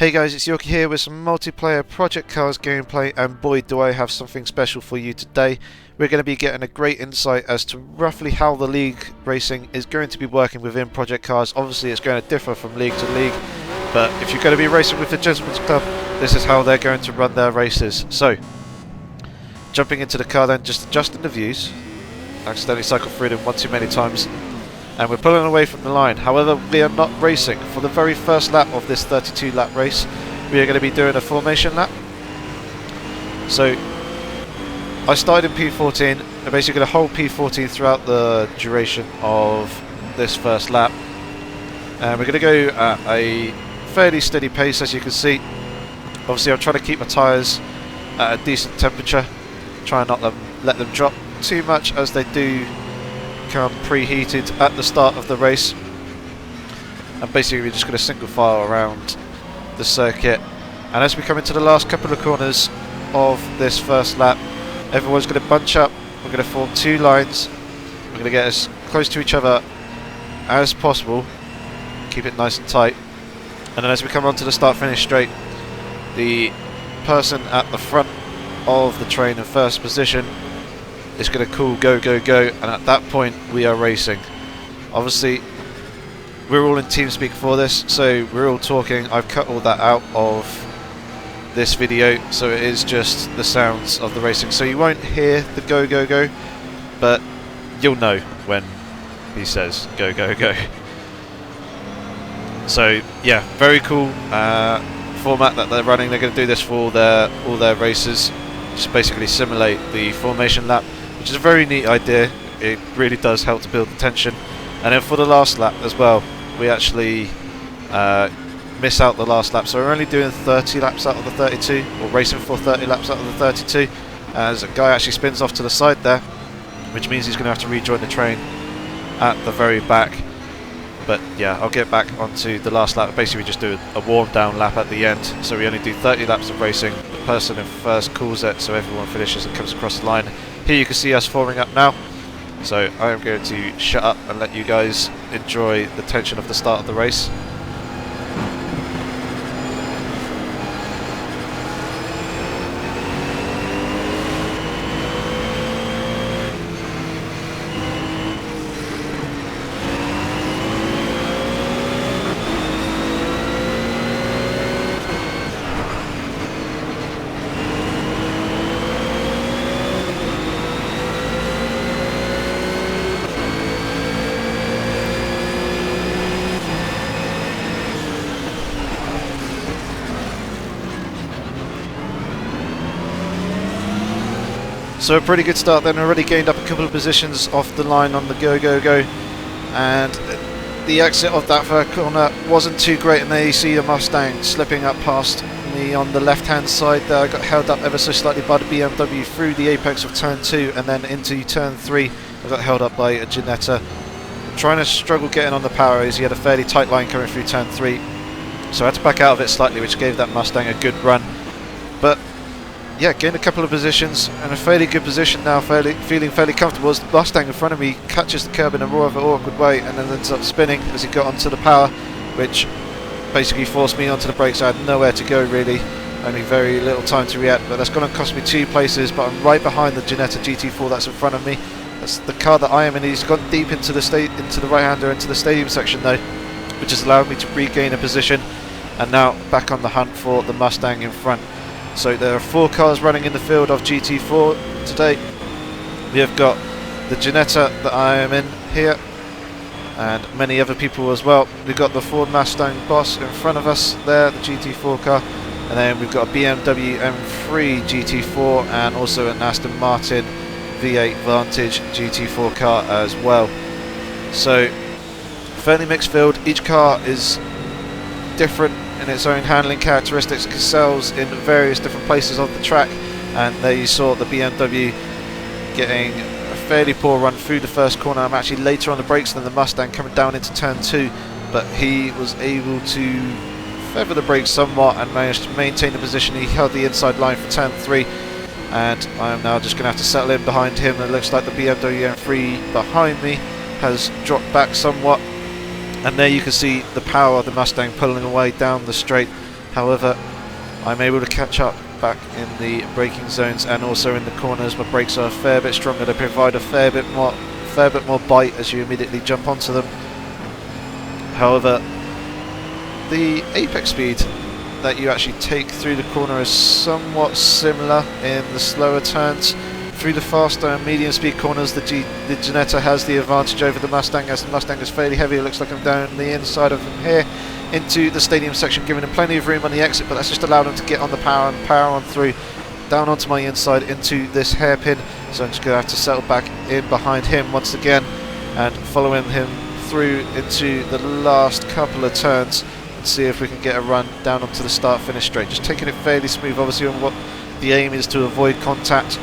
Hey guys, it's Yorkie here with some multiplayer Project Cars gameplay, and boy do I have something special for you today. We're going to be getting a great insight as to roughly how the league racing is going to be working within Project Cars. Obviously it's going to differ from league to league, but if you're going to be racing with the Gentleman's Club, this is how they're going to run their races. So, jumping into the car then, just adjusting the views. Accidentally cycled through them one too many times. And we're pulling away from the line. However, we are not racing. For the very first lap of this 32 lap race, we are going to be doing a formation lap. So I started in P14. I'm basically going to hold P14 throughout the duration of this first lap, and we're going to go at a fairly steady pace, as you can see. Obviously I'm trying to keep my tyres at a decent temperature, try and not let them drop too much, as they do become preheated at the start of the race. And basically we're just going to single file around the circuit, and as we come into the last couple of corners of this first lap, everyone's going to bunch up. We're going to form two lines. We're going to get as close to each other as possible, keep it nice and tight, and then as we come onto the start finish straight, the person at the front of the train in first position is going to call go, go, go, and at that point we are racing. Obviously we're all in TeamSpeak for this, so we're all talking. I've cut all that out of this video, so it is just the sounds of the racing, so you won't hear the go, go, go, but you'll know when he says go, go, go. So yeah, very cool format that they're running. They're going to do this for all their races, just basically simulate the formation lap, which is a very neat idea. It really does help to build the tension. And then for the last lap as well, we actually miss out the last lap, so we're only doing 30 laps out of the 32, or racing for 30 laps out of the 32, as a guy actually spins off to the side there, which means he's going to have to rejoin the train at the very back. But yeah, I'll get back onto the last lap. Basically we just do a warm down lap at the end, so we only do 30 laps of racing. The person in first calls it, so everyone finishes and comes across the line. Here you can see us forming up now, so I am going to shut up and let you guys enjoy the tension of the start of the race. So a pretty good start then, already gained up a couple of positions off the line on the go, go, go, and the exit of that third corner wasn't too great, and there you see the Mustang slipping up past me on the left hand side there. I got held up ever so slightly by the BMW through the apex of turn 2, and then into turn 3 I got held up by a Ginetta. Trying to struggle getting on the power as he had a fairly tight line coming through turn 3, so I had to back out of it slightly, which gave that Mustang a good run. But yeah, gained a couple of positions and a fairly good position now, feeling fairly comfortable as the Mustang in front of me catches the curb in a rather awkward way and then ends up spinning as he got onto the power, which basically forced me onto the brakes. I had nowhere to go really, only very little time to react, but that's going to cost me 2 places. But I'm right behind the Ginetta G54 that's in front of me. That's the car that I am in. He's gone deep into the right-hander, into the stadium section though, which has allowed me to regain a position, and now back on the hunt for the Mustang in front. So there are 4 cars running in the field of GT4 today. We have got the Ginetta that I am in here, and many other people as well. We've got the Ford Mustang Boss in front of us there, the GT4 car, and then we've got a BMW M3 GT4 and also an Aston Martin V8 Vantage GT4 car as well. So fairly mixed field. Each car is different in its own handling characteristics, excels in various different places of the track, and there you saw the BMW getting a fairly poor run through the first corner. I'm actually later on the brakes than the Mustang coming down into turn 2, but he was able to feather the brakes somewhat and managed to maintain the position. He held the inside line for turn 3, and I am now just going to have to settle in behind him. It looks like the BMW M3 behind me has dropped back somewhat, and there you can see the power of the Mustang pulling away down the straight However, I'm able to catch up back in the braking zones and also in the corners. My brakes are a fair bit stronger, they provide a fair bit more bite as you immediately jump onto them. However, the apex speed that you actually take through the corner is somewhat similar in the slower turns. Through the faster and medium speed corners, the Ginetta has the advantage over the Mustang, as the Mustang is fairly heavy. It looks like I'm down the inside of him here into the stadium section, giving him plenty of room on the exit, but that's just allowed him to get on the power and power on through down onto my inside into this hairpin. So I'm just going to have to settle back in behind him once again and following him through into the last couple of turns and see if we can get a run down onto the start-finish straight. Just taking it fairly smooth, obviously on what the aim is to avoid contact,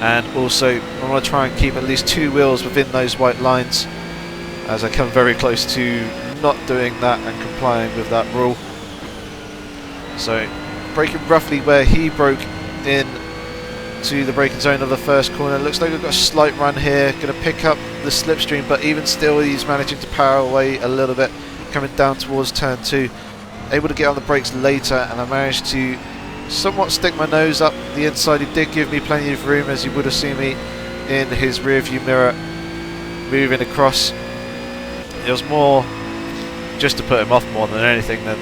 and also I want to try and keep at least 2 wheels within those white lines as I come very close to not doing that and complying with that rule. So braking roughly where he broke in to the braking zone of the first corner. Looks like we've got a slight run here, going to pick up the slipstream, but even still he's managing to power away a little bit, coming down towards turn 2. Able to get on the brakes later, and I managed to somewhat stick my nose up the inside. He did give me plenty of room, as you would have seen me in his rear view mirror moving across. It was more just to put him off more than anything than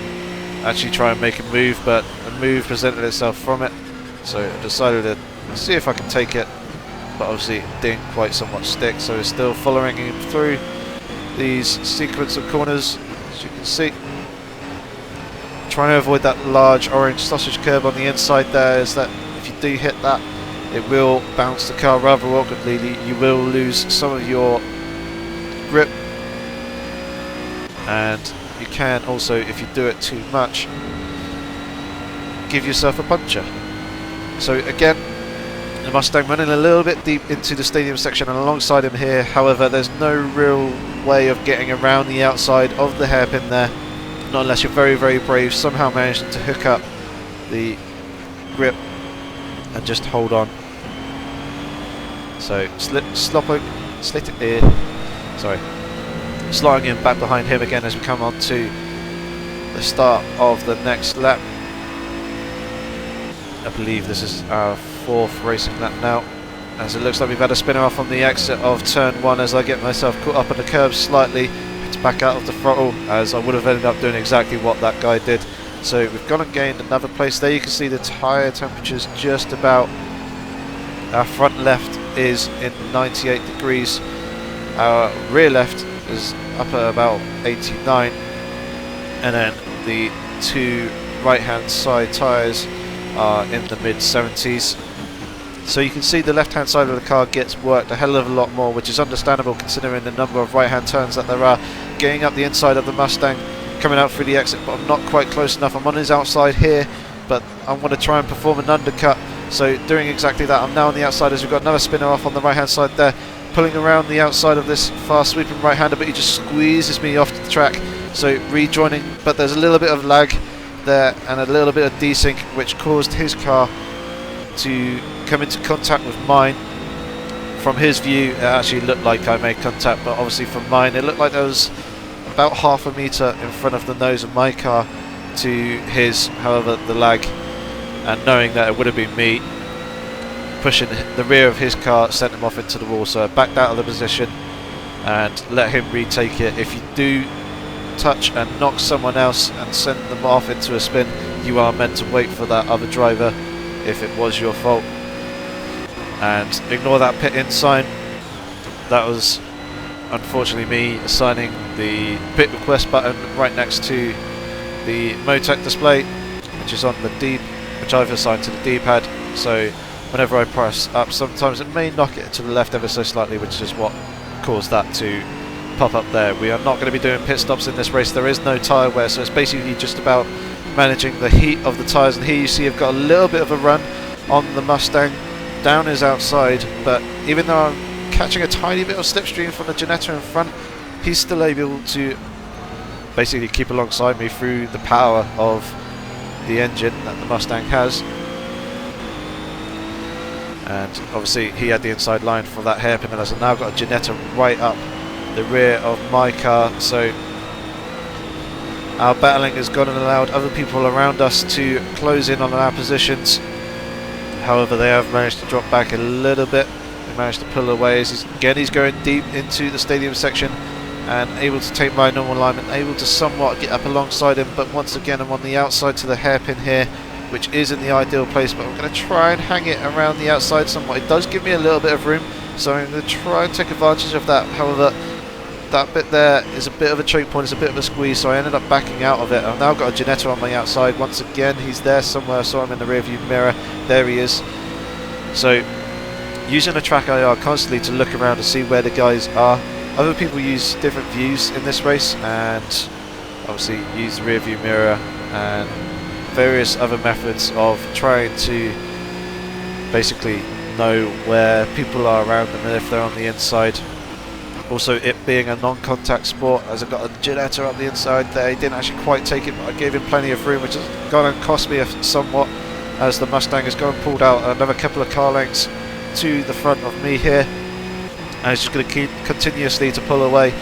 actually try and make him move, but a move presented itself from it, so I decided to see if I can take it, but obviously it didn't quite somewhat stick, so we're still following him through these sequence of corners, as you can see. Trying to avoid that large orange sausage curb on the inside there, is that if you do hit that, it will bounce the car rather awkwardly. You will lose some of your grip, and you can also, if you do it too much, give yourself a puncture. So again, the Mustang running a little bit deep into the stadium section and alongside him here. However, there's no real way of getting around the outside of the hairpin there, not unless you're very, very brave, somehow managing to hook up the grip and just hold on. So sliding in back behind him again as we come on to the start of the next lap. I believe this is our 4th racing lap now, as it looks like we've had a spinner off on the exit of turn 1 as I get myself caught up on the curb slightly. To back out of the throttle, as I would have ended up doing exactly what that guy did. So we've gone and gained another place. There you can see the tyre temperatures just about. Our front left is in 98 degrees, our rear left is up at about 89, and then the 2 right hand side tyres are in the mid 70s. So you can see the left hand side of the car gets worked a hell of a lot more, which is understandable considering the number of right hand turns that there are. Getting up the inside of the Mustang, coming out through the exit, but I'm not quite close enough. I'm on his outside here, but I want to try and perform an undercut, so doing exactly that. I'm now on the outside as we've got another spinner off on the right hand side there, pulling around the outside of this fast sweeping right hander, but he just squeezes me off the track, so rejoining, but there's a little bit of lag there and a little bit of desync, which caused his car to come into contact with mine. From his view, it actually looked like I made contact, but obviously from mine, it looked like there was about half a metre in front of the nose of my car to his. However, the lag, and knowing that it would have been me pushing the rear of his car, sent him off into the wall. So I backed out of the position and let him retake it. If you do touch and knock someone else and send them off into a spin, you are meant to wait for that other driver if it was your fault. And ignore that pit in sign. That was unfortunately me assigning the pit request button right next to the Motec display, which is on the D, which I've assigned to the D-pad. So whenever I press up, sometimes it may knock it to the left ever so slightly, which is what caused that to pop up there. We are not going to be doing pit stops in this race. There is no tyre wear, so it's basically just about managing the heat of the tyres. And here you see I've got a little bit of a run on the Mustang down his outside, but even though I'm catching a tiny bit of slipstream from the Ginetta in front, he's still able to basically keep alongside me through the power of the engine that the Mustang has. And obviously he had the inside line for that hairpin, and I've now got a Ginetta right up the rear of my car, so Our battling has gone and allowed other people around us to close in on our positions. However, they have managed to drop back a little bit. They managed to pull away as he's going deep into the stadium section and able to take my normal alignment, able to somewhat get up alongside him, but once again I'm on the outside to the hairpin here, which isn't the ideal place, but I'm going to try and hang it around the outside somewhat. It does give me a little bit of room, so I'm going to try and take advantage of that. However, that bit there is a bit of a choke point, it's a bit of a squeeze, so I ended up backing out of it. I've now got a Ginetta on my outside. Once again, he's there somewhere, so I'm in the rear view mirror. There he is. So, using the track IR constantly to look around to see where the guys are. Other people use different views in this race, and obviously use the rear view mirror and various other methods of trying to basically know where people are around them and if they're on the inside. Also, it being a non-contact sport, as I got a Ginetta up the inside there, he didn't actually quite take it, but I gave him plenty of room, which has gone and cost me somewhat, as the Mustang has gone and pulled out another couple of car lengths to the front of me here, and he's just going to keep continuously to pull away,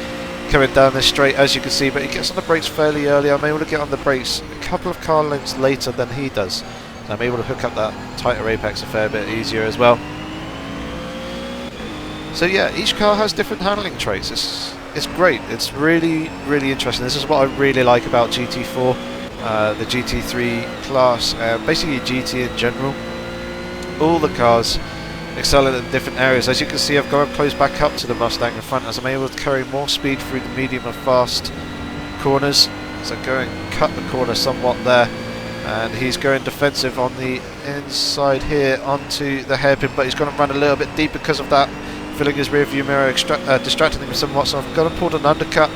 coming down this straight, as you can see. But he gets on the brakes fairly early. I'm able to get on the brakes a couple of car lengths later than he does, and I'm able to hook up that tighter apex a fair bit easier as well. So yeah, each car has different handling traits. It's great. It's really, really interesting. This is what I really like about GT4, the GT3 class, basically GT in general. All the cars excel in different areas. As you can see, I've gone close back up to the Mustang in front, as I'm able to carry more speed through the medium and fast corners. So I go and cut the corner somewhat there, and he's going defensive on the inside here onto the hairpin, but he's going to run a little bit deep because of that, filling his rear view mirror, distracting him somewhat. So I've got to pull an undercut,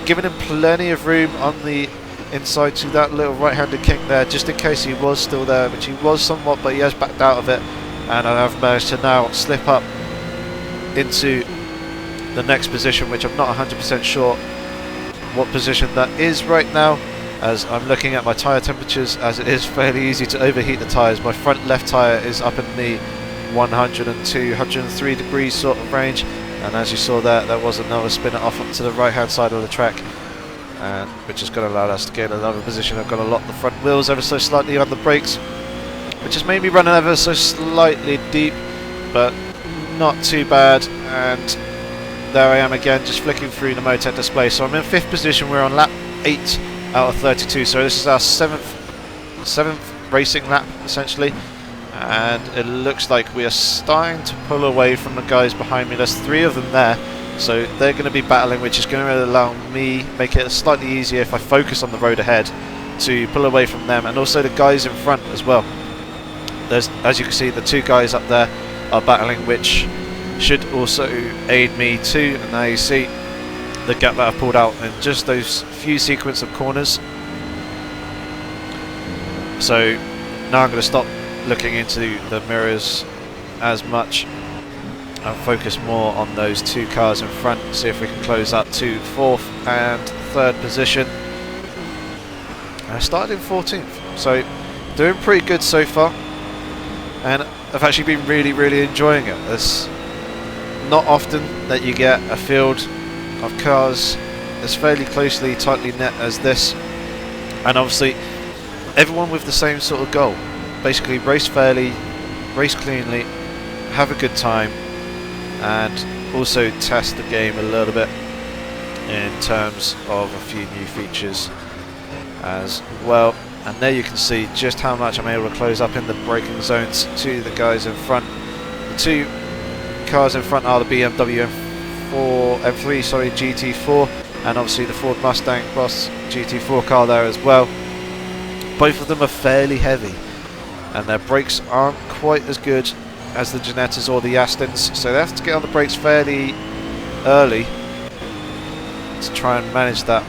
giving him plenty of room on the inside to that little right-handed kick there, just in case he was still there, which he was somewhat, but he has backed out of it. And I have managed to now slip up into the next position, which I'm not 100% sure what position that is right now, as I'm looking at my tyre temperatures, as it is fairly easy to overheat the tyres. My front left tyre is up in the 102, 103 degrees sort of range, and as you saw there was another spinner off up to the right hand side of the track, and which is going to allow us to get another position. I've got to lock the front wheels ever so slightly on the brakes, which has made me run ever so slightly deep, but not too bad. And there I am again, just flicking through the Motec display. So I'm in 5th position. We're on lap 8 out of 32, so this is our 7th racing lap essentially, and it looks like we are starting to pull away from the guys behind me. There's 3 of them there, so they're going to be battling, which is going to allow me, make it slightly easier if I focus on the road ahead, to pull away from them, and also the guys in front as well. There's, as you can see, the 2 guys up there are battling, which should also aid me too. And now you see the gap that I've pulled out in just those few sequence of corners. So now I'm going to stop looking into the mirrors as much and focus more on those 2 cars in front, see if we can close up to 4th and 3rd position. I started in 14th, so doing pretty good so far. And I've actually been really, really enjoying it. It's not often that you get a field of cars as fairly closely, tightly knit as this. And obviously, everyone with the same sort of goal. Basically, race fairly, race cleanly, have a good time, and also test the game a little bit in terms of a few new features as well. And there you can see just how much I'm able to close up in the braking zones to the guys in front. The 2 cars in front are the BMW M3 GT4, and obviously the Ford Mustang Boss GT4 car there as well. Both of them are fairly heavy, and their brakes aren't quite as good as the Ginettas or the Astons, so they have to get on the brakes fairly early to try and manage that.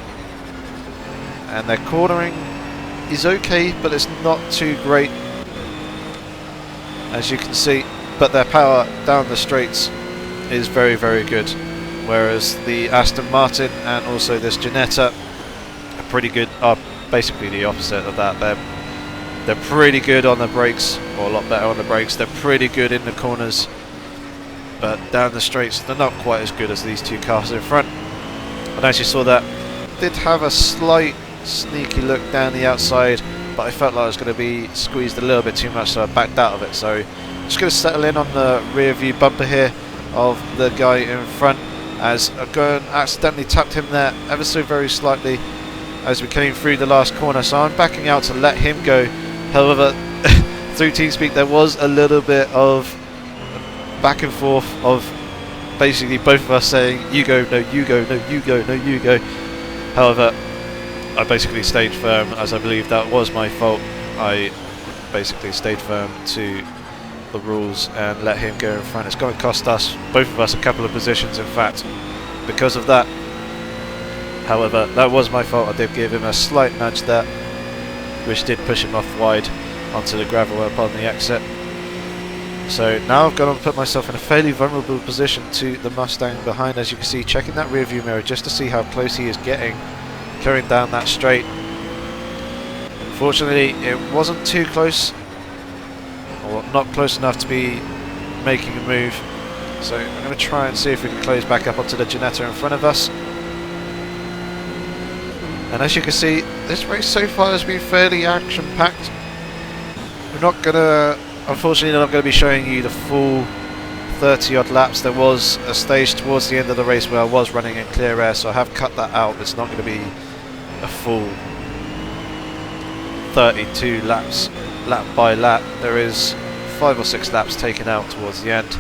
And their cornering is okay, but it's not too great, as you can see, but their power down the straights is very, very good, whereas the Aston Martin and also this Ginetta are pretty good, are basically the opposite of that. They're pretty good on the brakes, or a lot better on the brakes. They're pretty good in the corners, but down the straights they're not quite as good as these 2 cars in front. And as you saw, that did have a slight sneaky look down the outside, but I felt like I was going to be squeezed a little bit too much, so I backed out of it. So just going to settle in on the rear view bumper here of the guy in front, as I've gone accidentally tapped him there ever so very slightly as we came through the last corner, so I'm backing out to let him go. However, through TeamSpeak there was a little bit of back and forth of basically both of us saying, you go, no you go, no you go, no you go. However, I basically stayed firm, as I believe that was my fault. I basically stayed firm to the rules and let him go in front. It's going to cost us, both of us, a couple of positions in fact because of that. However, that was my fault. I did give him a slight nudge there, which did push him off wide onto the gravel upon the exit. So now I've got to put myself in a fairly vulnerable position to the Mustang behind, as you can see, checking that rear view mirror just to see how close he is getting, carrying down that straight. Fortunately, it wasn't too close, or not close enough to be making a move. So I'm going to try and see if we can close back up onto the Ginetta in front of us. And as you can see, this race so far has been fairly action-packed. We're not going to, unfortunately, not going to be showing you the full 30-odd laps. There was a stage towards the end of the race where I was running in clear air, so I have cut that out. It's not going to be a full 32 laps, lap by lap. There is 5 or 6 laps taken out towards the end.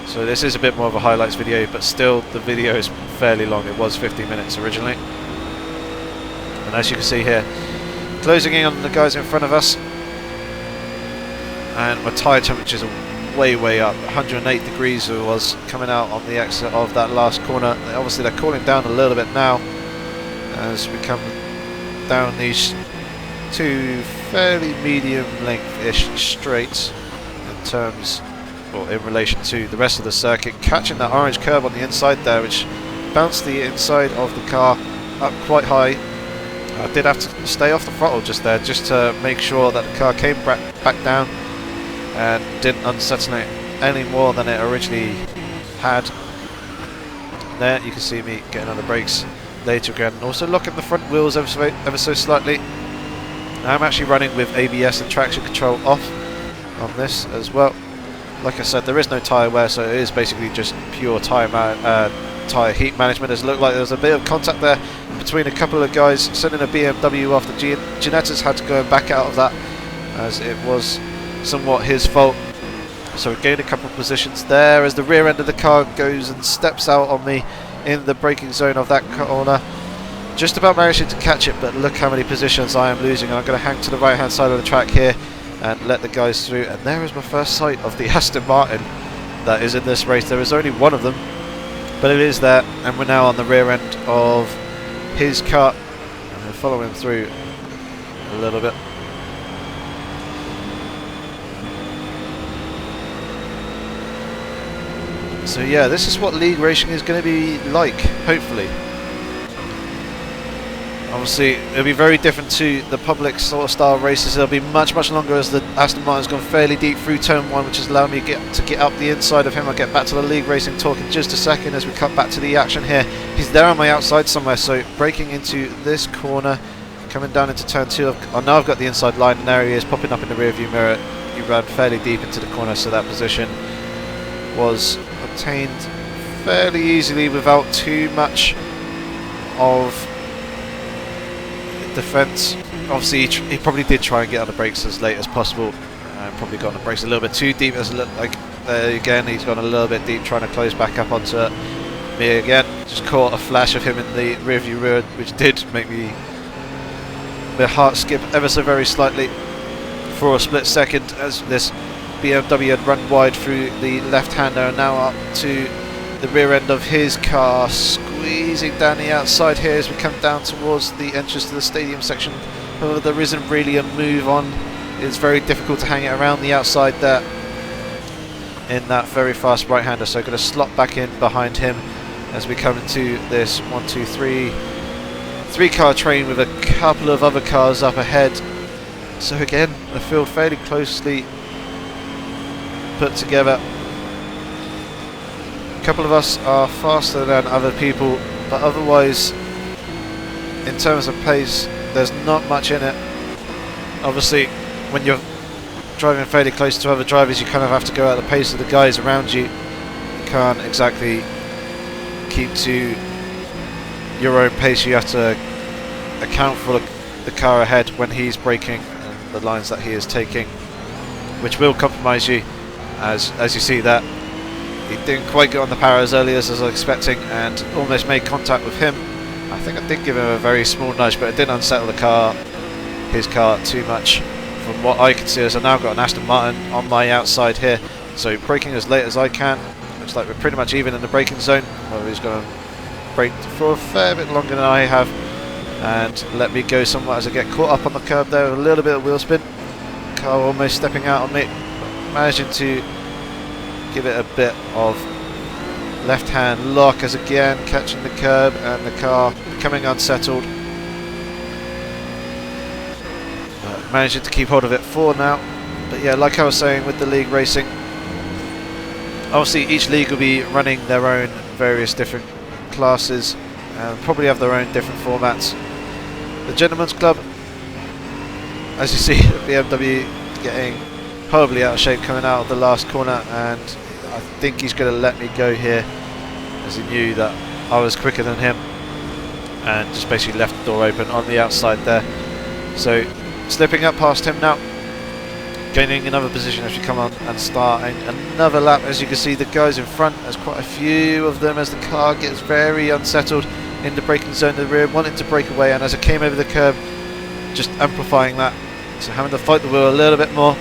So this is a bit more of a highlights video, but still the video is fairly long. It was 50 minutes originally. And as you can see here, closing in on the guys in front of us, and my tyre temperatures are way up. 108 degrees it was coming out on the exit of that last corner. Obviously they're cooling down a little bit now as we come down these two fairly medium length-ish straights in terms, or in relation to the rest of the circuit, catching that orange curb on the inside there, which bounced the inside of the car up quite high. I did have to stay off the throttle just there, just to make sure that the car came back down and didn't unsettle it any more than it originally had. There you can see me getting on the brakes later again. Also look at the front wheels ever so slightly. I'm actually running with ABS and traction control off on this as well. Like I said, there is no tyre wear, so it is basically just pure tyre heat management. It looked like there was a bit of contact there between a couple of guys sending a BMW off. The Ginetta's had to go and back out of that, as it was somewhat his fault. So we gained a couple of positions there as the rear end of the car goes and steps out on me in the braking zone of that corner. Just about managing to catch it, but look how many positions I am losing. I'm going to hang to the right hand side of the track here and let the guys through. And there is my first sight of the Aston Martin that is in this race. There is only one of them, but it is there, and we're now on the rear end of his car, and we'll follow him through a little bit. So yeah, this is what league racing is going to be like, hopefully. Obviously, it'll be very different to the public sort of style races. It'll be much longer, as the Aston Martin's gone fairly deep through turn 1, which has allowed me to get up the inside of him. I'll get back to the league racing talk in just a second as we cut back to the action here. He's there on my outside somewhere, so breaking into this corner, coming down into turn 2. Oh, now I've got the inside line, and there he is popping up in the rear view mirror. He ran fairly deep into the corner, so that position was obtained fairly easily without too much of defence. Obviously he probably did try and get on the brakes as late as possible, and probably got on the brakes a little bit too deep, as like there again he's gone a little bit deep trying to close back up onto me again. Just caught a flash of him in the rear view mirror, which did make me my heart skip ever so very slightly for a split second, as this BMW had run wide through the left-hander and now up to the rear end of his car, squeezing down the outside here as we come down towards the entrance to the stadium section. However, there isn't really a move on. It's very difficult to hang it around the outside there in that very fast right-hander, so going to slot back in behind him as we come into this 1, 2, 3 car train with a couple of other cars up ahead. So again, the field fairly closely put together. A couple of us are faster than other people, but otherwise in terms of pace there's not much in it. Obviously, when you're driving fairly close to other drivers, you kind of have to go at the pace of the guys around you. You can't exactly keep to your own pace. You have to account for the car ahead when he's braking and the lines that he is taking, which will compromise you, as you see that he didn't quite get on the power as early as I was expecting and almost made contact with him. I think I did give him a very small nudge, but it didn't unsettle his car too much from what I can see, as I've now got an Aston Martin on my outside here, so braking as late as I can. Looks like we're pretty much even in the braking zone. Well, he's going to brake for a fair bit longer than I have and let me go somewhat as I get caught up on the curb there with a little bit of wheel spin. Car almost stepping out on me, managing to give it a bit of left hand lock as again catching the curb and the car becoming unsettled. Managing to keep hold of it for now. But yeah, like I was saying with the league racing, obviously each league will be running their own various different classes and probably have their own different formats. The Gentlemen's Club, as you see, BMW getting horribly out of shape coming out of the last corner, and I think he's going to let me go here as he knew that I was quicker than him and just basically left the door open on the outside there. So slipping up past him now, gaining another position as we come on and starting another lap. As you can see, the guys in front, there's quite a few of them as the car gets very unsettled in the braking zone to the rear, wanting to break away, and as it came over the curb, just amplifying that, so having to fight the wheel a little bit more.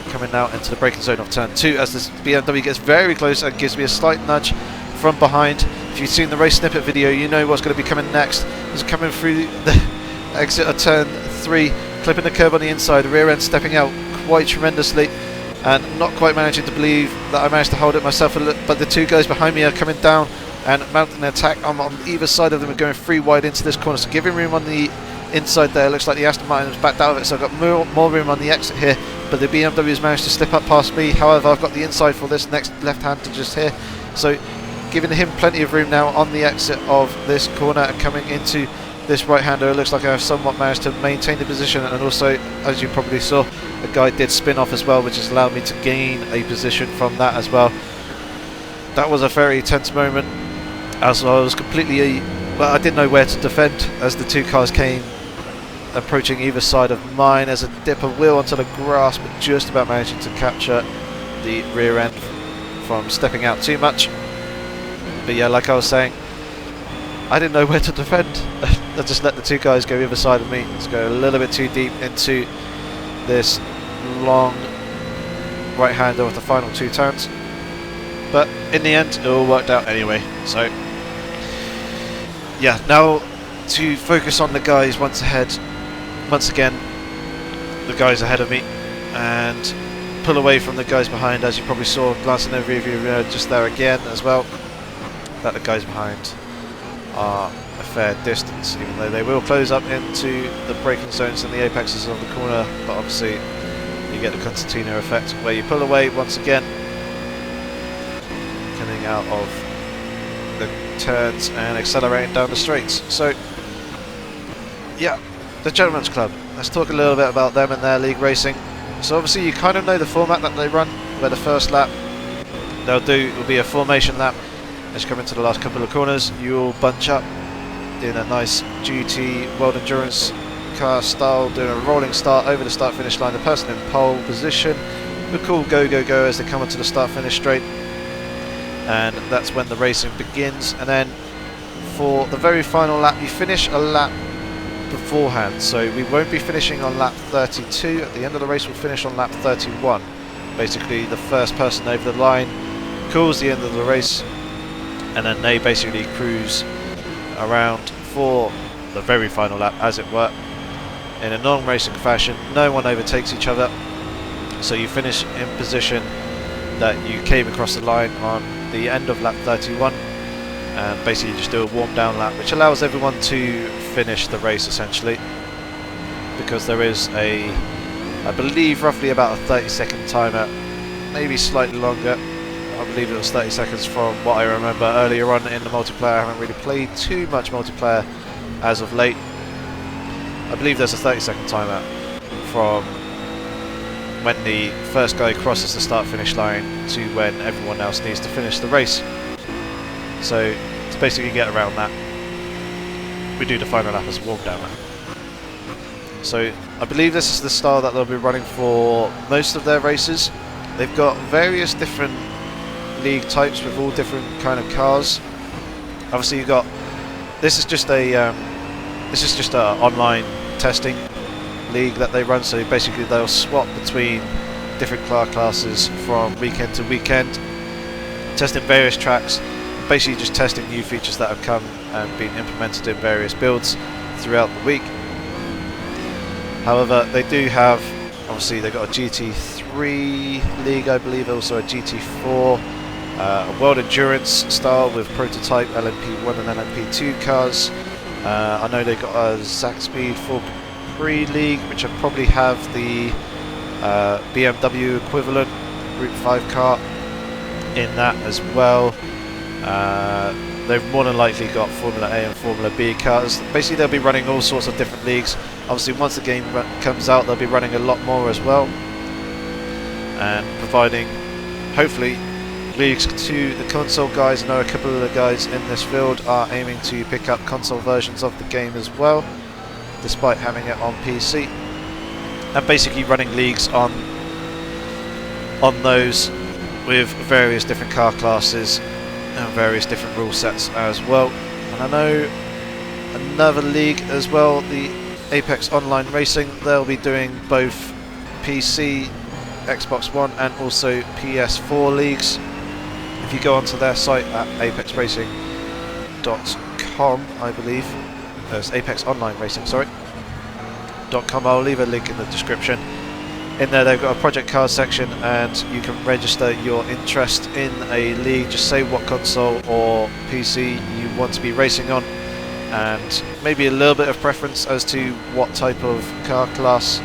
Coming now into the braking zone of turn 2 as this BMW gets very close and gives me a slight nudge from behind. If you've seen the race snippet video, you know what's going to be coming next. He's coming through the exit of turn 3, clipping the curb on the inside, the rear end stepping out quite tremendously, and not quite managing to believe that I managed to hold it myself, but the two guys behind me are coming down and mounting an attack. I'm on either side of them and going 3 wide into this corner, so giving room on the inside there. Looks like the Aston Martin has backed out of it, so I've got more room on the exit here, but the BMW has managed to slip up past me. However, I've got the inside for this next left hand to just here, so giving him plenty of room now on the exit of this corner and coming into this right-hander. It looks like I've somewhat managed to maintain the position, and also, as you probably saw, the guy did spin off as well, which has allowed me to gain a position from that as well. That was a very tense moment, as I was completely, well, I didn't know where to defend as the two cars came approaching either side of mine. As a dip of wheel onto the grass, but just about managing to capture the rear end from stepping out too much. But yeah, like I was saying, I didn't know where to defend. I just let the two guys go either side of me. Let's go a little bit too deep into this long right-hander with the final 2 turns. But in the end, it all worked out anyway. So yeah, now to focus on the guys once again, the guys ahead of me, and pull away from the guys behind. As you probably saw glancing over your view just there again as well, that the guys behind are a fair distance, even though they will close up into the braking zones and the apexes of the corner. But obviously you get the concertina effect where you pull away once again, coming out of the turns and accelerating down the straights. So yeah, the Gentlemen's Club, let's talk a little bit about them and their league racing. So obviously you kind of know the format that they run, where the first lap will be a formation lap. As you come into the last couple of corners, you'll bunch up in a nice GT World Endurance car style, doing a rolling start over the start finish line. The person in pole position will call go go go as they come onto the start finish straight, and that's when the racing begins. And then for the very final lap, you finish a lap beforehand, so we won't be finishing on lap 32. At the end of the race, we'll finish on lap 31. Basically the first person over the line calls the end of the race, and then they basically cruise around for the very final lap, as it were, in a non-racing fashion. No one overtakes each other, so you finish in position that you came across the line on the end of lap 31, and basically you just do a warm down lap, which allows everyone to finish the race essentially, because there is a, I believe, roughly about a 30-second timer, maybe slightly longer. I believe it was 30 seconds from what I remember earlier on in the multiplayer. I haven't really played too much multiplayer as of late, I believe there's a 30-second timer from when the first guy crosses the start-finish line to when everyone else needs to finish the race. So to basically get around that, we do the final lap as a warm down lap. So I believe this is the style that they'll be running for most of their races. They've got various different league types with all different kind of cars. Obviously you've got, this is just a online testing league that they run, so basically they'll swap between different car classes from weekend to weekend, testing various tracks, basically just testing new features that have come and been implemented in various builds throughout the week. However, they do have, obviously they've got a GT3 league, I believe, also a GT4, a World Endurance style with prototype LMP1 and LMP2 cars. I know they've got a Zack Speed 4 Prix League, which will probably have the BMW equivalent Group 5 car in that as well. They've more than likely got Formula A and Formula B cars. Basically they'll be running all sorts of different leagues. Obviously once the game comes out they'll be running a lot more as well, and providing hopefully leagues to the console guys. I know a couple of the guys in this field are aiming to pick up console versions of the game as well, despite having it on PC, and basically running leagues on those with various different car classes and various different rule sets as well. And I know another league as well, the Apex Online Racing, they'll be doing both PC, Xbox One and also PS4 leagues. If you go onto their site at apexracing.com, I believe, there's Apex Online Racing, sorry, .com, I'll leave a link in the description. In there they've got a project card section and you can register your interest in a league. Just say what console or PC you want to be racing on, and maybe a little bit of preference as to what type of car class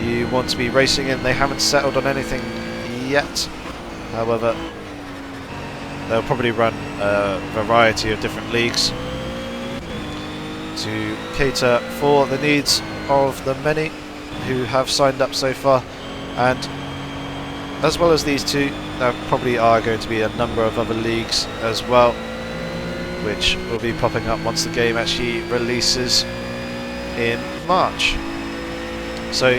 you want to be racing in. They haven't settled on anything yet, however they'll probably run a variety of different leagues to cater for the needs of the many who have signed up so far. And as well as these two, there probably are going to be a number of other leagues as well, which will be popping up once the game actually releases in March. So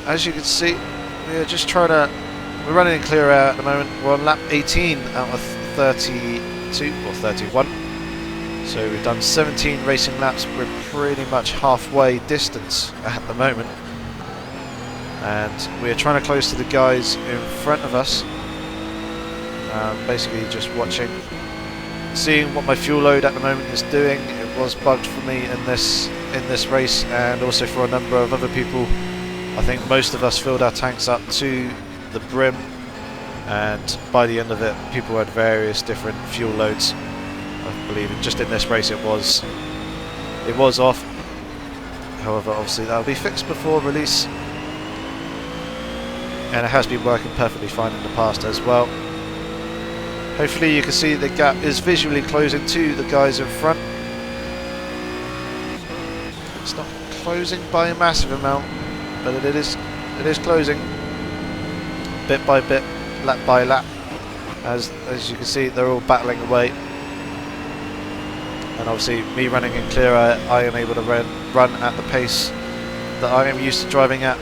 as you can see, we're just trying to, we're running in clear air at the moment. We're on lap 18 out of 32 or 31. So we've done 17 racing laps. We're pretty much halfway distance at the moment, and we're trying to close to the guys in front of us. Basically just watching, seeing what my fuel load at the moment is doing. It was bugged for me in this race, and also for a number of other people. I think most of us filled our tanks up to the brim, and by the end of it people had various different fuel loads. I believe just in this race it was off. However, obviously that'll be fixed before release, and it has been working perfectly fine in the past as well. Hopefully you can see the gap is visually closing to the guys in front. It's not closing by a massive amount, but it is closing bit by bit, lap by lap. As you can see, they're all battling away. And obviously me running in clear air, I am able to run at the pace that I am used to driving at.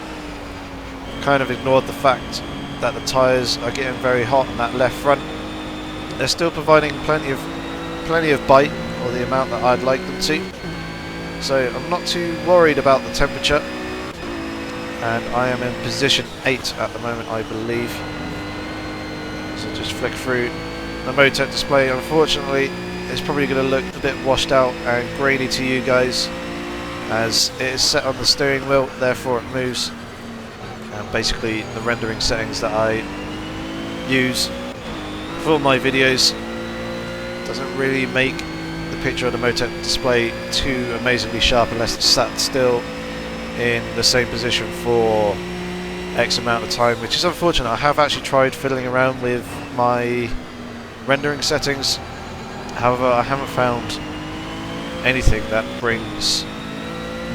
Kind of ignored the fact that the tyres are getting very hot on that left front. They're still providing plenty of bite, or the amount that I'd like them to. So I'm not too worried about the temperature. And I am in position 8 at the moment, I believe. So just flick through the Motec display. Unfortunately, it's probably going to look a bit washed out and grainy to you guys, as it is set on the steering wheel, therefore it moves. And basically the rendering settings that I use for my videos doesn't really make the picture of the Motec display too amazingly sharp unless it's sat still in the same position for X amount of time, which is unfortunate. I have actually tried fiddling around with my rendering settings. However, I haven't found anything that brings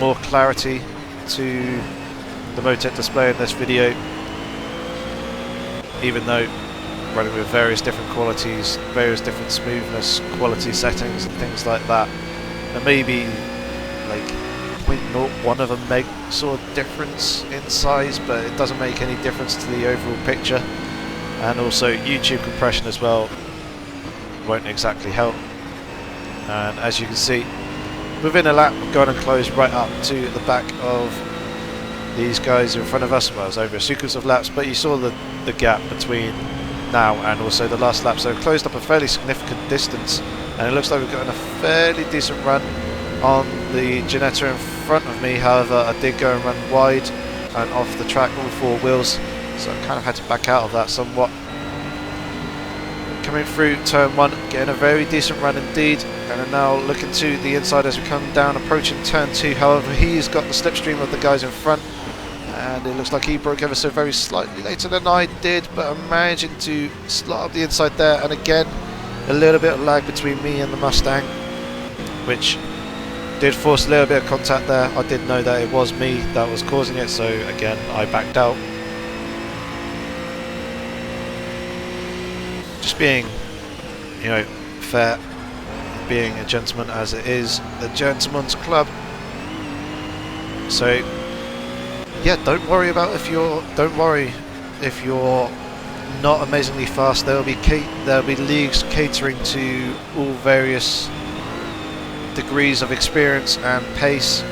more clarity to the Motec display in this video, even though running with various different qualities, various different smoothness quality settings and things like that. There may be like 0.01 of a meg sort of difference in size, but it doesn't make any difference to the overall picture. And also YouTube compression as well won't exactly help. And as you can see, within a lap we've gone and closed right up to the back of these guys in front of us. Well, it was over a sequence of laps, but you saw the gap between now and also the last lap, so we've closed up a fairly significant distance, and it looks like we've gotten a fairly decent run on the Ginetta in front of me. However, I did go and run wide and off the track on 4 wheels, so I kind of had to back out of that somewhat. Coming through turn 1, getting a very decent run indeed, and are now looking to the inside as we come down, approaching turn 2. However, he's got the slipstream of the guys in front, and it looks like he broke ever so very slightly later than I did, but I'm managing to slot up the inside there, and again a little bit of lag between me and the Mustang, which did force a little bit of contact there. I did know that it was me that was causing it, so again I backed out. Just being, you know, fair, being a gentleman, as it is a gentleman's club. So yeah, don't worry if you're not amazingly fast. There'll be leagues catering to all various degrees of experience and pace.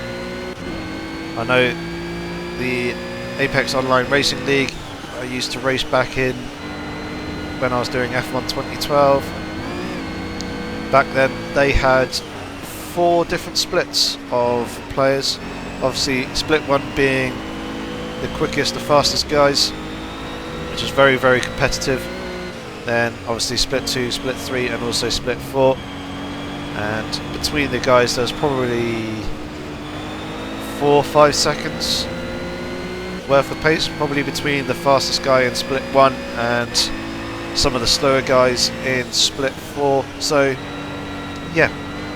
I know the Apex Online Racing League I used to race back in when I was doing F1 2012. Back then they had 4 different splits of players. Obviously split 1 being the quickest, the fastest guys, which is very, very competitive. Then obviously split 2, split 3 and also split 4. And between the guys there's probably 4 or 5 seconds worth of pace, probably between the fastest guy in split 1 and some of the slower guys in split 4. So yeah,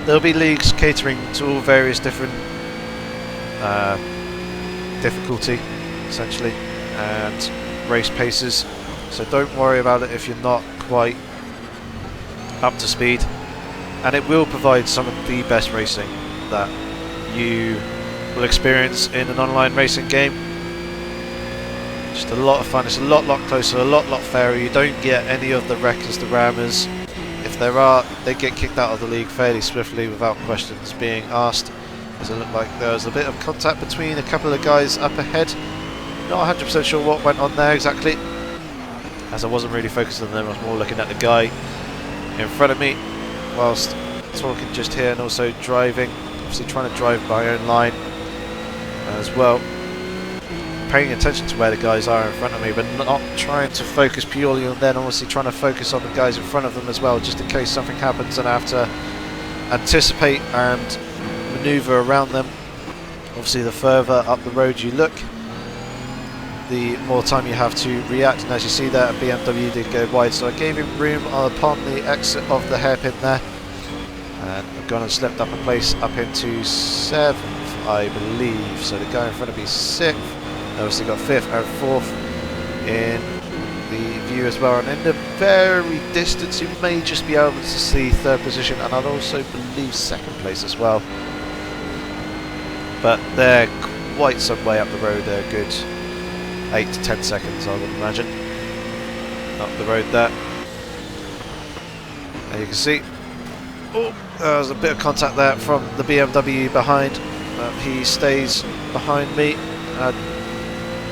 there'll be leagues catering to all various different difficulty essentially and race paces, so don't worry about it if you're not quite up to speed, and it will provide some of the best racing that you will experience in an online racing game. Just a lot of fun. It's a lot closer, a lot fairer. You don't get any of the wreckers, the rammers. If there are, they get kicked out of the league fairly swiftly without questions being asked. Does it look like there was a bit of contact between a couple of guys up ahead? Not 100% sure what went on there exactly, as I wasn't really focused on them. I was more looking at the guy in front of me whilst talking just here, and also driving, obviously trying to drive my own line as well, paying attention to where the guys are in front of me, but not trying to focus purely on them, obviously trying to focus on the guys in front of them as well, just in case something happens and I have to anticipate and maneuver around them. Obviously the further up the road you look, the more time you have to react, and as you see there, BMW did go wide, so I gave him room upon the exit of the hairpin there, and I've gone and slipped up a place up into 7th, I believe. So the guy in front of me is 6th, obviously got 5th and 4th in the view as well, and in the very distance you may just be able to see 3rd position, and I'd also believe 2nd place as well, but they're quite some way up the road. They're good 8 to 10 seconds, I would imagine, up the road there. There you can see, oh, there was a bit of contact there from the BMW behind. He stays behind me, and I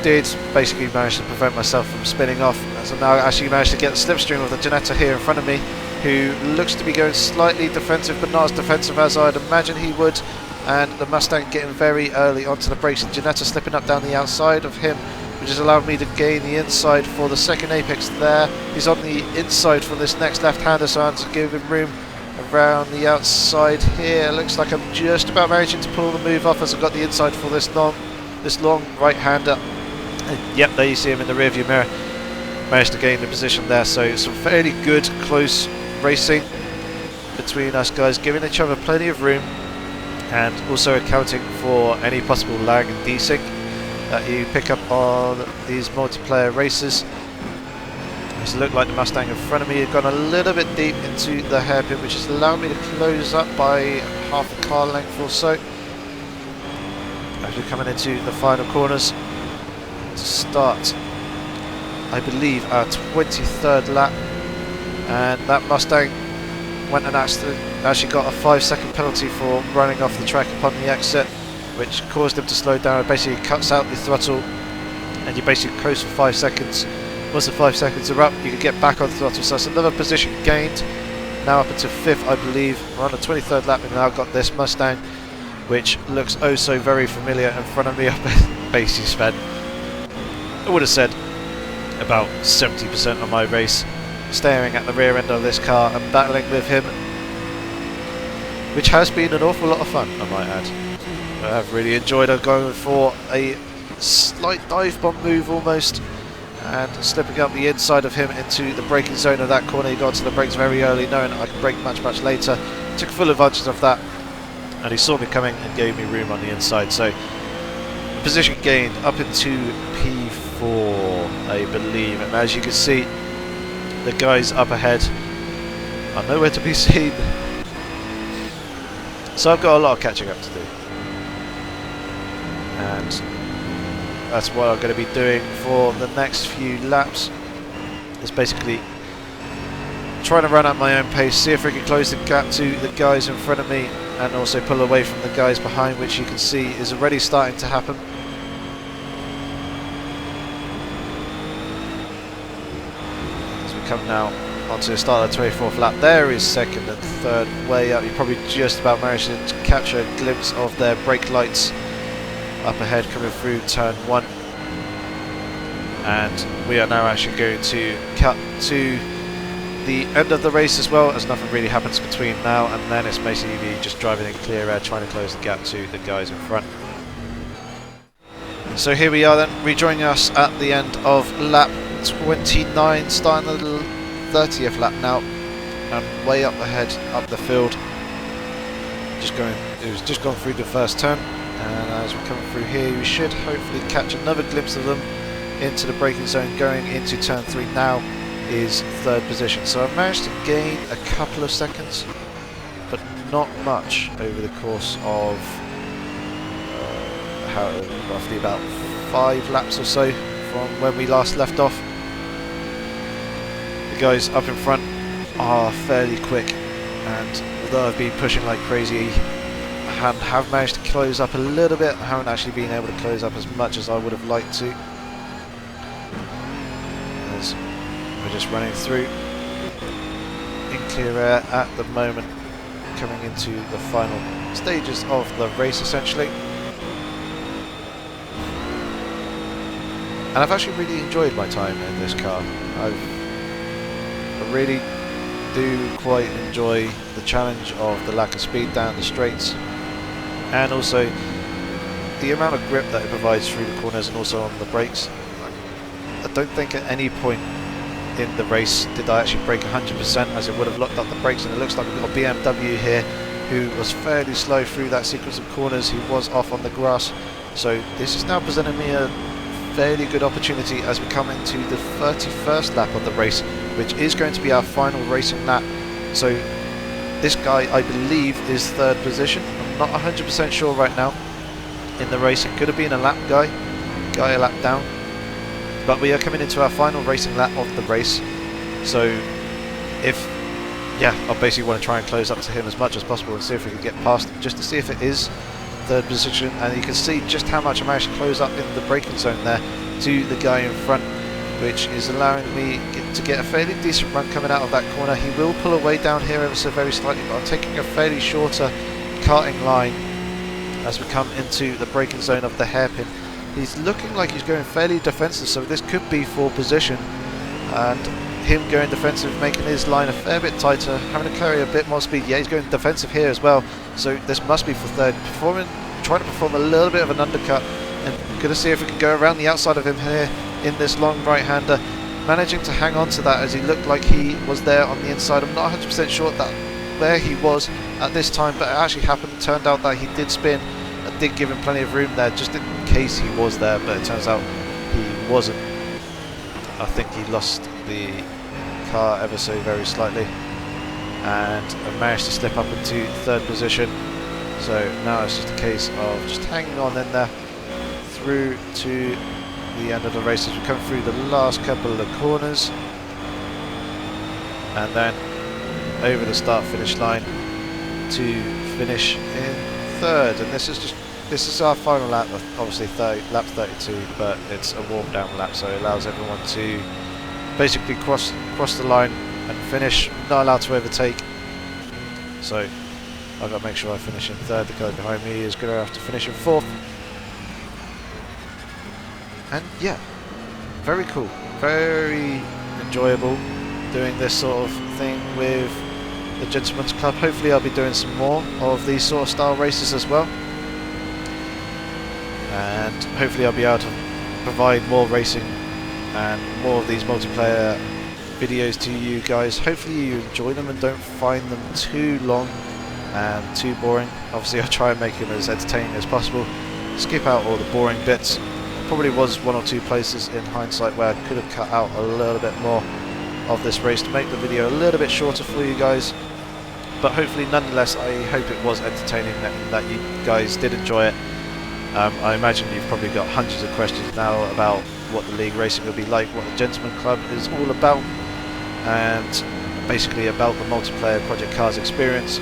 did basically manage to prevent myself from spinning off, as I now actually managed to get the slipstream of the Ginetta here in front of me, who looks to be going slightly defensive, but not as defensive as I'd imagine he would, and the Mustang getting very early onto the brakes, and Ginetta slipping up down the outside of him, which has allowed me to gain the inside for the 2nd apex there. He's on the inside for this next left-hander, so I have to give him room around the outside here. Looks like I'm just about managing to pull the move off as I've got the inside for this long right-hander. Yep, there you see him in the rearview mirror. Managed to gain the position there, so some fairly good close racing between us guys, giving each other plenty of room. and also accounting for any possible lag and desync that you pick up on these multiplayer races. It looked like the Mustang in front of me had gone a little bit deep into the hairpin, which has allowed me to close up by half a car length or so. As we're coming into the final corners to start, I believe, our 23rd lap, and that Mustang went and actually got a 5-second penalty for running off the track upon the exit, which caused him to slow down. It basically cuts out the throttle, and you basically coast for 5 seconds. Once the 5 seconds are up, you can get back on the throttle. So that's another position gained. Now up into 5th, I believe. We're on the 23rd lap, and now got this Mustang, which looks oh so very familiar in front of me up at basically spent, I would have said, about 70% of my race staring at the rear end of this car and battling with him, which has been an awful lot of fun, I might add. I've really enjoyed going for a slight dive bomb move almost, and slipping up the inside of him into the braking zone of that corner. He got to the brakes very early, knowing I could brake much later. Took full advantage of that, and he saw me coming and gave me room on the inside. So position gained up into P4, I believe, and as you can see, the guys up ahead are nowhere to be seen. So I've got a lot of catching up to do, and that's what I'm going to be doing for the next few laps. Is basically trying to run at my own pace, see if I can close the gap to the guys in front of me, and also pull away from the guys behind, which you can see is already starting to happen. As we come now onto the start of the 24th lap, there is second and third way up. You probably just about managed to capture a glimpse of their brake lights up ahead coming through turn 1, and we are now actually going to cut to the end of the race as well, as nothing really happens between now and then. It's basically just driving in clear air, trying to close the gap to the guys in front. So here we are then, rejoining us at the end of lap 29, starting the 30th lap now, and way up ahead up the field. It was just gone through the first turn. And as we're coming through here, we should hopefully catch another glimpse of them into the braking zone. Going into turn 3 now is 3rd position. So I've managed to gain a couple of seconds, but not much over the course of roughly about 5 laps or so from when we last left off. The guys up in front are fairly quick, and although I've been pushing like crazy and have managed to close up a little bit, I haven't actually been able to close up as much as I would have liked to, as we're just running through in clear air at the moment, coming into the final stages of the race essentially. And I've actually really enjoyed my time in this car. I really do quite enjoy the challenge of the lack of speed down the straights, and also the amount of grip that it provides through the corners and also on the brakes. I don't think at any point in the race did I actually brake 100%, as it would have locked up the brakes, and it looks like we've got a BMW here who was fairly slow through that sequence of corners. He was off on the grass, so this is now presenting me a fairly good opportunity as we come into the 31st lap of the race, which is going to be our final racing lap. So this guy, I believe, is 3rd position. I'm not 100% sure right now in the race. It could have been a lap guy a lap down, but we are coming into our final racing lap of the race. So I basically want to try and close up to him as much as possible and see if we can get past him, just to see if it is 3rd position. And you can see just how much I managed to close up in the braking zone there to the guy in front, which is allowing me to get a fairly decent run coming out of that corner. He will pull away down here ever so very slightly, but I'm taking a fairly shorter karting line as we come into the braking zone of the hairpin. He's looking like he's going fairly defensive, so this could be 4th position, and him going defensive, making his line a fair bit tighter, having to carry a bit more speed. Yeah, he's going defensive here as well, so this must be for 3rd. Trying to perform a little bit of an undercut, and going to see if we can go around the outside of him here in this long right-hander, managing to hang on to that as he looked like he was there on the inside. I'm not 100% sure that where he was, at this time, but it actually turned out that he did spin. I did give him plenty of room there, just in case he was there, but it turns out he wasn't. I think he lost the car ever so very slightly, and I managed to slip up into third position. So now it's just a case of just hanging on in there through to the end of the race as we come through the last couple of corners, and then over the start finish line to finish in third. And this is our final lap, obviously lap 32, but it's a warm down lap, so it allows everyone to basically cross the line and finish, not allowed to overtake. So I've got to make sure I finish in third. The guy behind me is going to have to finish in fourth. And yeah, very cool, very enjoyable doing this sort of thing with the Gentleman's Club. Hopefully I'll be doing some more of these sort of style races as well, and hopefully I'll be able to provide more racing and more of these multiplayer videos to you guys. Hopefully you enjoy them and don't find them too long and too boring. Obviously I'll try and make them as entertaining as possible, skip out all the boring bits. Probably was one or two places in hindsight where I could have cut out a little bit more of this race to make the video a little bit shorter for you guys, but hopefully nonetheless I hope it was entertaining, that you guys did enjoy it. I imagine you've probably got hundreds of questions now about what the league racing will be like, what the Gentleman Club is all about, and basically about the multiplayer Project Cars experience.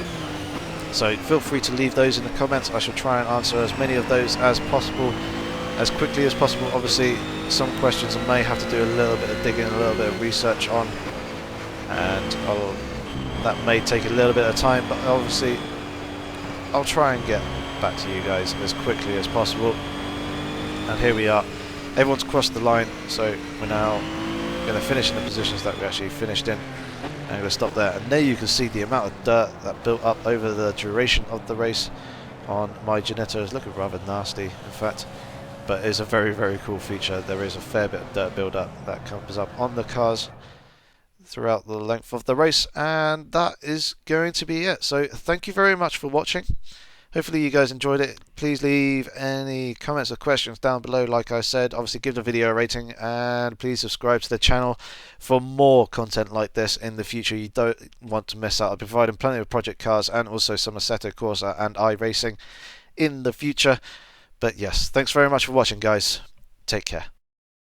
So feel free to leave those in the comments. I shall try and answer as many of those as possible, as quickly as possible. Obviously some questions I may have to do a little bit of digging, a little bit of research on, and that may take a little bit of time, but obviously I'll try and get back to you guys as quickly as possible. And here we are, everyone's crossed the line, so we're now going to finish in the positions that we actually finished in. I'm going to stop there, and there you can see the amount of dirt that built up over the duration of the race on my Ginetta. It's looking rather nasty, in fact, but it's a very, very cool feature. There is a fair bit of dirt build up that comes up on the cars throughout the length of the race, and that is going to be it. So thank you very much for watching. Hopefully you guys enjoyed it. Please leave any comments or questions down below. Like I said, obviously give the video a rating, and please subscribe to the channel for more content like this in the future. You don't want to miss out. I'll be providing plenty of project cars and also some Assetto Corsa and iRacing in the future. But yes, thanks very much for watching, guys. Take care.